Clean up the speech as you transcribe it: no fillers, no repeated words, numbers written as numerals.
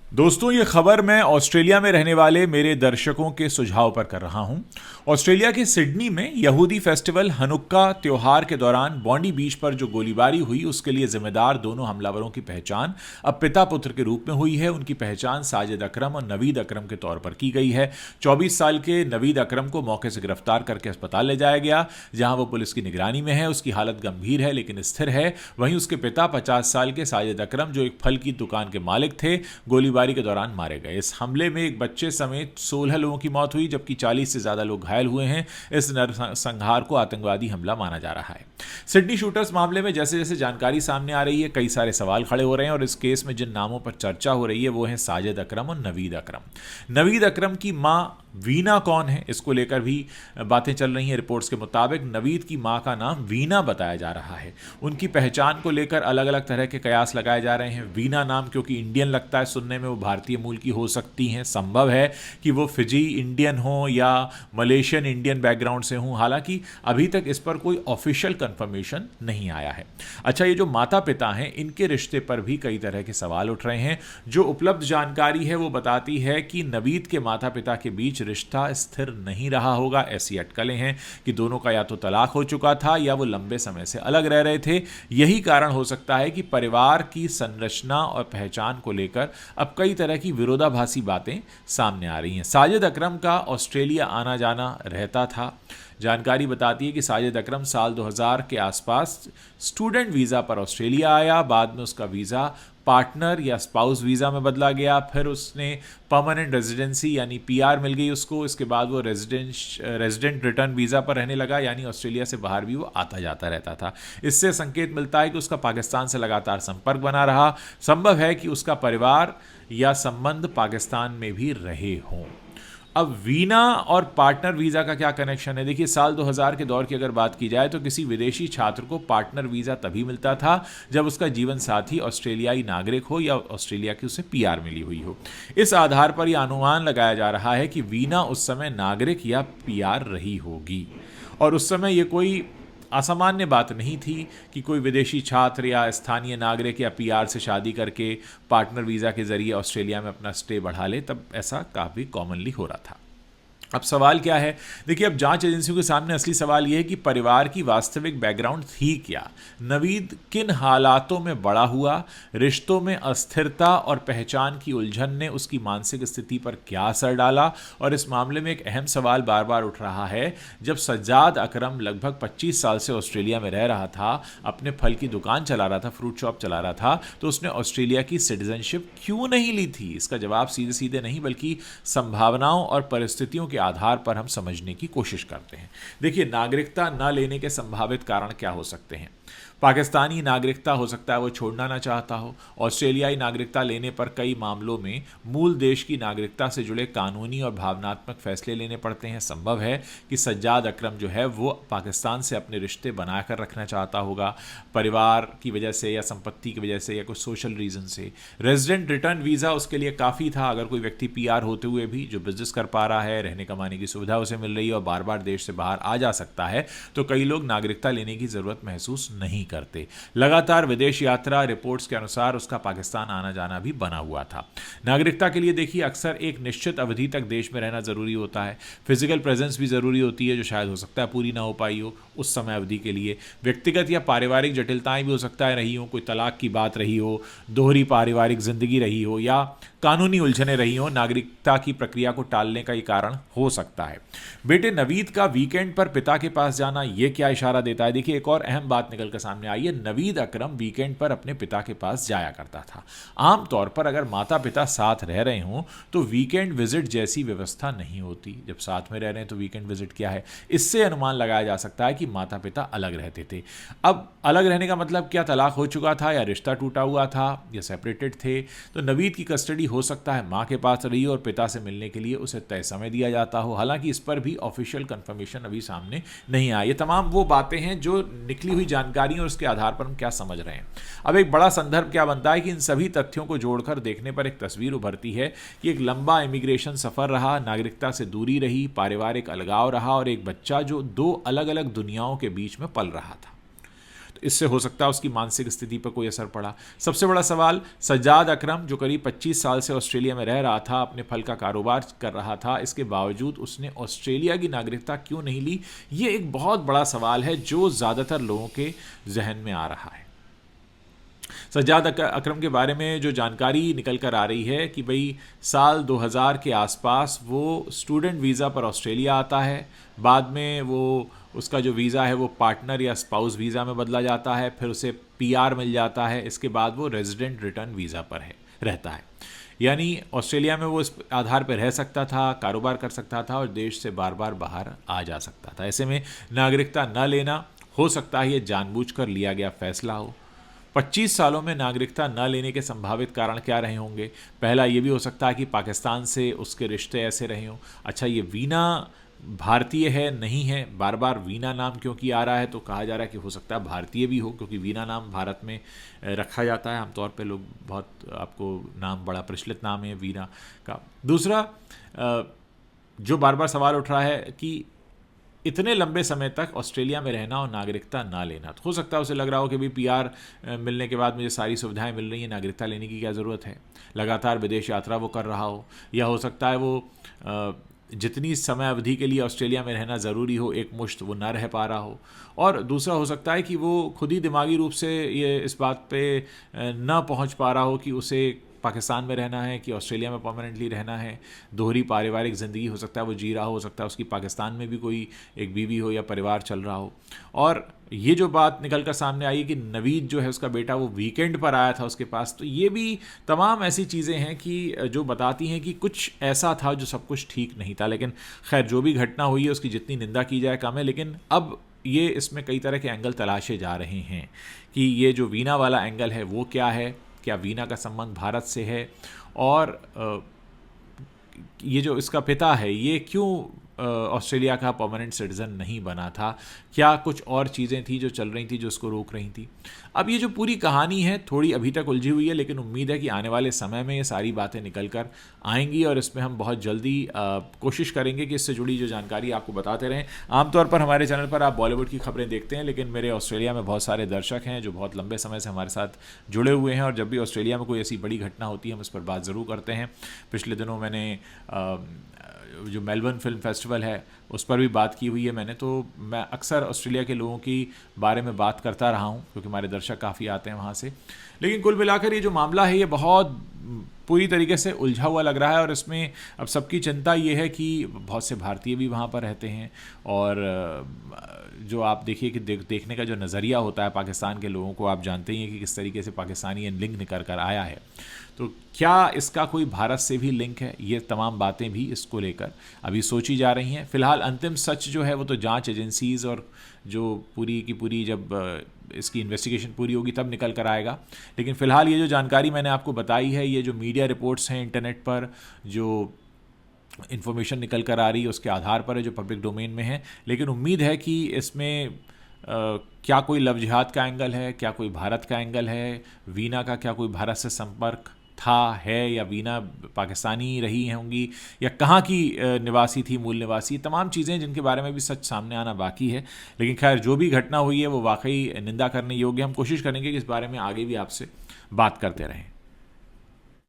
दोस्तों, ये खबर मैं ऑस्ट्रेलिया में रहने वाले मेरे दर्शकों के सुझाव पर कर रहा हूं। ऑस्ट्रेलिया के सिडनी में यहूदी फेस्टिवल हनुक्का त्योहार के दौरान बॉन्डी बीच पर जो गोलीबारी हुई उसके लिए जिम्मेदार दोनों हमलावरों की पहचान अब पिता पुत्र के रूप में हुई है। उनकी पहचान साजिद अकरम और नवीद अकरम के तौर पर की गई है। 24 साल के नवीद अकरम को मौके से गिरफ्तार करके अस्पताल ले जाया गया, जहां वो पुलिस की निगरानी में है। उसकी हालत गंभीर है लेकिन स्थिर है। वहीं उसके पिता 50 साल के साजिद अकरम, जो एक फल की दुकान के मालिक थे, गोलीबारी के दौरान मारे गए। इस हमले में एक बच्चे समेत 16 लोगों की मौत हुई, जबकि 40 से ज्यादा लोग घायल हुए हैं। इस नरसंहार को आतंकवादी हमला माना जा रहा है। सिडनी शूटर्स मामले में जैसे जैसे जानकारी सामने आ रही है, कई सारे सवाल खड़े हो रहे हैं और इस केस में जिन नामों पर चर्चा हो रही है वो है साजिद अकरम और नवीद अकरम। नवीद अकरम की मां वीना कौन है, इसको लेकर भी बातें चल रही हैं। रिपोर्ट्स के मुताबिक नवीद की मां का नाम वीना बताया जा रहा है। उनकी पहचान को लेकर अलग अलग तरह के कयास लगाए जा रहे हैं। वीना नाम क्योंकि इंडियन लगता है सुनने में, वो भारतीय मूल की हो सकती हैं। संभव है कि वो फिजी इंडियन हो या मलेशियन इंडियन बैकग्राउंड से हों। हालांकि अभी तक इस पर कोई ऑफिशियल कंफर्मेशन नहीं आया है। अच्छा, ये जो माता पिता हैं, इनके रिश्ते पर भी कई तरह के सवाल उठ रहे हैं। जो उपलब्ध जानकारी है वो बताती है कि नवीद के माता पिता के बीच रिश्ता स्थिर नहीं रहा होगा। ऐसी अटकलें हैं कि दोनों का या तो तलाक हो चुका था या वो लंबे समय से अलग रह रहे थे। यही कारण हो सकता है कि परिवार की संरचना और पहचान को लेकर अब कई तरह की विरोधाभासी बातें सामने आ रही हैं। साजिद अकरम का ऑस्ट्रेलिया आना जाना रहता था। जानकारी बताती है कि साजिद अकरम साल 2000 के आसपास स्टूडेंट वीज़ा पर ऑस्ट्रेलिया आया। बाद में उसका वीज़ा पार्टनर या स्पाउस वीज़ा में बदला गया। फिर उसने परमानेंट रेजिडेंसी यानी पीआर मिल गई उसको। इसके बाद वो रेजिडेंट रिटर्न वीज़ा पर रहने लगा, यानी ऑस्ट्रेलिया से बाहर भी वो आता जाता रहता था। इससे संकेत मिलता है कि उसका पाकिस्तान से लगातार संपर्क बना रहा। संभव है कि उसका परिवार या संबंध पाकिस्तान में भी रहे हों। अब वीना और पार्टनर वीज़ा का क्या कनेक्शन है? देखिए, साल 2000 के दौर की अगर बात की जाए तो किसी विदेशी छात्र को पार्टनर वीज़ा तभी मिलता था जब उसका जीवन साथी ऑस्ट्रेलियाई नागरिक हो या ऑस्ट्रेलिया की उसे पीआर मिली हुई हो। इस आधार पर यह अनुमान लगाया जा रहा है कि वीना उस समय नागरिक या पीआर रही होगी। और उस समय ये कोई असामान्य बात नहीं थी कि कोई विदेशी छात्र या स्थानीय नागरिक या पीआर से शादी करके पार्टनर वीज़ा के ज़रिए ऑस्ट्रेलिया में अपना स्टे बढ़ा ले। तब ऐसा काफ़ी कॉमनली हो रहा था। अब सवाल क्या है? देखिए, अब जांच एजेंसियों के सामने असली सवाल यह है कि परिवार की वास्तविक बैकग्राउंड थी क्या। नवीद किन हालातों में बड़ा हुआ, रिश्तों में अस्थिरता और पहचान की उलझन ने उसकी मानसिक स्थिति पर क्या असर डाला। और इस मामले में एक अहम सवाल बार बार उठ रहा है, जब सज्जाद अकरम लगभग 25 साल से ऑस्ट्रेलिया में रह रहा था, अपने फल की दुकान चला रहा था, फ्रूट शॉप चला रहा था, तो उसने ऑस्ट्रेलिया की सिटीजनशिप क्यों नहीं ली थी? इसका जवाब सीधे सीधे नहीं बल्कि संभावनाओं और परिस्थितियों के आधार पर हम समझने की कोशिश करते हैं। देखिए, नागरिकता न लेने के संभावित कारण क्या हो सकते हैं? पाकिस्तानी नागरिकता हो सकता है वो छोड़ना ना चाहता हो। ऑस्ट्रेलियाई नागरिकता लेने पर कई मामलों में मूल देश की नागरिकता से जुड़े कानूनी और भावनात्मक फैसले लेने पड़ते हैं। संभव है कि सज्जाद अकरम जो है वो पाकिस्तान से अपने रिश्ते बनाकर रखना चाहता होगा, परिवार की वजह से या संपत्ति की वजह से या कुछ सोशल रीज़न से। रेजिडेंट रिटर्न वीज़ा उसके लिए काफ़ी था। अगर कोई व्यक्ति पीआर होते हुए भी जो बिजनेस कर पा रहा है, रहने कमाने की सुविधा उसे मिल रही है और बार बार देश से बाहर आ जा सकता है, तो कई लोग नागरिकता लेने की ज़रूरत महसूस नहीं करते। लगातार विदेश यात्रा, रिपोर्ट्स के अनुसार उसका पाकिस्तान आना जाना भी बना हुआ था। नागरिकता के लिए देखिए, अक्सर एक निश्चित अवधि तक देश में रहना ज़रूरी होता है। फिजिकल प्रेजेंस भी ज़रूरी होती है, जो शायद हो सकता है पूरी ना हो पाई हो उस समय अवधि के लिए। व्यक्तिगत या पारिवारिक जटिलताएं भी हो सकता है रही हो, कोई तलाक की बात रही हो, दोहरी पारिवारिक जिंदगी रही हो या कानूनी उलझने रही हो। नागरिकता की प्रक्रिया को टालने का ये कारण हो सकता है। बेटे नवीद का वीकेंड पर पिता के पास जाना, ये क्या इशारा देता है? देखिए, एक और अहम बात निकल कर सामने आई है। नवीद अकरम वीकेंड पर अपने पिता के पास जाया करता था। आमतौर पर अगर माता पिता साथ रह रहे हों तो वीकेंड विजिट जैसी व्यवस्था नहीं होती। जब साथ में रह रहे हैं तो वीकेंड विजिट क्या है? इससे अनुमान लगाया जा सकता है कि माता पिता अलग रहते थे। अब अलग रहने का मतलब क्या? तलाक हो चुका था या रिश्ता टूटा हुआ था या सेपरेटेड थे। तो नवीद की कस्टडी हो सकता है मां के पास रही हो और पिता से मिलने के लिए उसे तय समय दिया जाता हो। हालांकि इस पर भी ऑफिशियल कंफर्मेशन अभी सामने नहीं आया। ये तमाम वो बातें हैं जो निकली हुई जानकारी और उसके आधार पर हम क्या समझ रहे हैं। अब एक बड़ा संदर्भ क्या बनता है कि इन सभी तथ्यों को जोड़कर देखने पर एक तस्वीर उभरती है कि एक लंबा इमिग्रेशन सफर रहा, नागरिकता से दूरी रही, पारिवारिक अलगाव रहा और एक बच्चा जो दो अलग अलग दुनियाओं के बीच में पल रहा था। तो इससे हो सकता है उसकी मानसिक स्थिति पर कोई असर पड़ा। सबसे बड़ा सवाल, सज्जाद अकरम जो करीब 25 साल से ऑस्ट्रेलिया में रह रहा था, अपने फल का कारोबार कर रहा था, इसके बावजूद उसने ऑस्ट्रेलिया की नागरिकता क्यों नहीं ली? ये एक बहुत बड़ा सवाल है जो ज़्यादातर लोगों के जहन में आ रहा है। सज्जाद अकरम के बारे में जो जानकारी निकल कर आ रही है कि भाई साल 2000 के आसपास वो स्टूडेंट वीज़ा पर ऑस्ट्रेलिया आता है, बाद में वो उसका जो वीज़ा है वो पार्टनर या स्पाउस वीज़ा में बदला जाता है, फिर उसे पीआर मिल जाता है, इसके बाद वो रेजिडेंट रिटर्न वीज़ा पर रहता है। यानी ऑस्ट्रेलिया में वो इस आधार पर रह सकता था, कारोबार कर सकता था और देश से बार बार बाहर आ जा सकता था। ऐसे में नागरिकता न लेना, हो सकता है ये जानबूझकर लिया गया फैसला हो। 25 सालों में नागरिकता न लेने के संभावित कारण क्या रहे होंगे? पहला ये भी हो सकता है कि पाकिस्तान से उसके रिश्ते ऐसे रहे हों। अच्छा, ये वीना भारतीय है नहीं है, बार बार वीना नाम क्योंकि आ रहा है, तो कहा जा रहा है कि हो सकता है भारतीय भी हो, क्योंकि वीना नाम भारत में रखा जाता है आमतौर पे। लोग बहुत, आपको नाम बड़ा प्रचलित नाम है वीना का। दूसरा जो बार बार सवाल उठ रहा है कि इतने लंबे समय तक ऑस्ट्रेलिया में रहना और नागरिकता ना लेना, तो हो सकता है उसे लग रहा हो कि भाई पीआर मिलने के बाद मुझे सारी सुविधाएं मिल रही हैं, नागरिकता लेने की क्या ज़रूरत है। लगातार विदेश यात्रा वो कर रहा हो, या हो सकता है वो जितनी समय अवधि के लिए ऑस्ट्रेलिया में रहना ज़रूरी हो एक मुश्त वो ना रह पा रहा हो। और दूसरा हो सकता है कि वो खुद ही दिमागी रूप से ये इस बात पे ना पहुंच पा रहा हो कि उसे पाकिस्तान में रहना है कि ऑस्ट्रेलिया में परमानेंटली रहना है। दोहरी पारिवारिक ज़िंदगी हो सकता है वो जी रहा हो सकता है उसकी पाकिस्तान में भी कोई एक बीवी हो या परिवार चल रहा हो। और ये जो बात निकल कर सामने आई कि नवीद जो है उसका बेटा वो वीकेंड पर आया था उसके पास, तो ये भी तमाम ऐसी चीज़ें हैं कि जो बताती हैं कि कुछ ऐसा था जो सब कुछ ठीक नहीं था। लेकिन खैर, जो भी घटना हुई है उसकी जितनी निंदा की जाए कम है। लेकिन अब ये इसमें कई तरह के एंगल तलाशे जा रहे हैं कि ये जो वीना वाला एंगल है वो क्या है, क्या वीना का संबंध भारत से है, और ये जो इसका पिता है ये क्यों ऑस्ट्रेलिया का परमानेंट सिटीज़न नहीं बना था, क्या कुछ और चीज़ें थी जो चल रही थी जो उसको रोक रही थी। अब ये जो पूरी कहानी है थोड़ी अभी तक उलझी हुई है, लेकिन उम्मीद है कि आने वाले समय में ये सारी बातें निकल कर आएंगी और इसमें हम बहुत जल्दी कोशिश करेंगे कि इससे जुड़ी जो जानकारी आपको बताते रहें। आमतौर पर हमारे चैनल पर आप बॉलीवुड की खबरें देखते हैं, लेकिन मेरे ऑस्ट्रेलिया में बहुत सारे दर्शक हैं जो बहुत लंबे समय से हमारे साथ जुड़े हुए हैं, और जब भी ऑस्ट्रेलिया में कोई ऐसी बड़ी घटना होती है हम इस पर बात ज़रूर करते हैं। पिछले दिनों मैंने जो मेलबर्न फिल्म फेस्टिवल है उस पर भी बात की हुई है मैंने, तो मैं अक्सर ऑस्ट्रेलिया के लोगों की बारे में बात करता रहा हूँ क्योंकि हमारे दर्शक काफ़ी आते हैं वहाँ से। लेकिन कुल मिलाकर ये जो मामला है ये बहुत पूरी तरीके से उलझा हुआ लग रहा है, और इसमें अब सबकी चिंता ये है कि बहुत से भारतीय भी वहाँ पर रहते हैं, और जो आप देखिए कि देखने का जो नज़रिया होता है पाकिस्तान के लोगों को, आप जानते ही हैं कि किस तरीके से पाकिस्तानी लिंक निकल कर आया है। तो क्या इसका कोई भारत से भी लिंक है, ये तमाम बातें भी इसको लेकर अभी सोची जा रही हैं। फ़िलहाल अंतिम सच जो है वो तो जांच एजेंसीज़ और जो पूरी की पूरी जब इसकी इन्वेस्टिगेशन पूरी होगी तब निकल कर आएगा। लेकिन फ़िलहाल ये जो जानकारी मैंने आपको बताई है, ये जो मीडिया रिपोर्ट्स हैं, इंटरनेट पर जो इन्फॉर्मेशन निकल कर आ रही है उसके आधार पर है, जो पब्लिक डोमेन में है। लेकिन उम्मीद है कि इसमें क्या कोई लव जिहाद का एंगल है, क्या कोई भारत का एंगल है, वीना का क्या कोई भारत से संपर्क था है, या वीना पाकिस्तानी रही होंगी, या कहाँ की निवासी थी, मूल निवासी, तमाम चीज़ें जिनके बारे में भी सच सामने आना बाकी है। लेकिन खैर जो भी घटना हुई है वो वाकई निंदा करने योग्य। हम कोशिश करेंगे कि इस बारे में आगे भी आपसे बात करते रहें।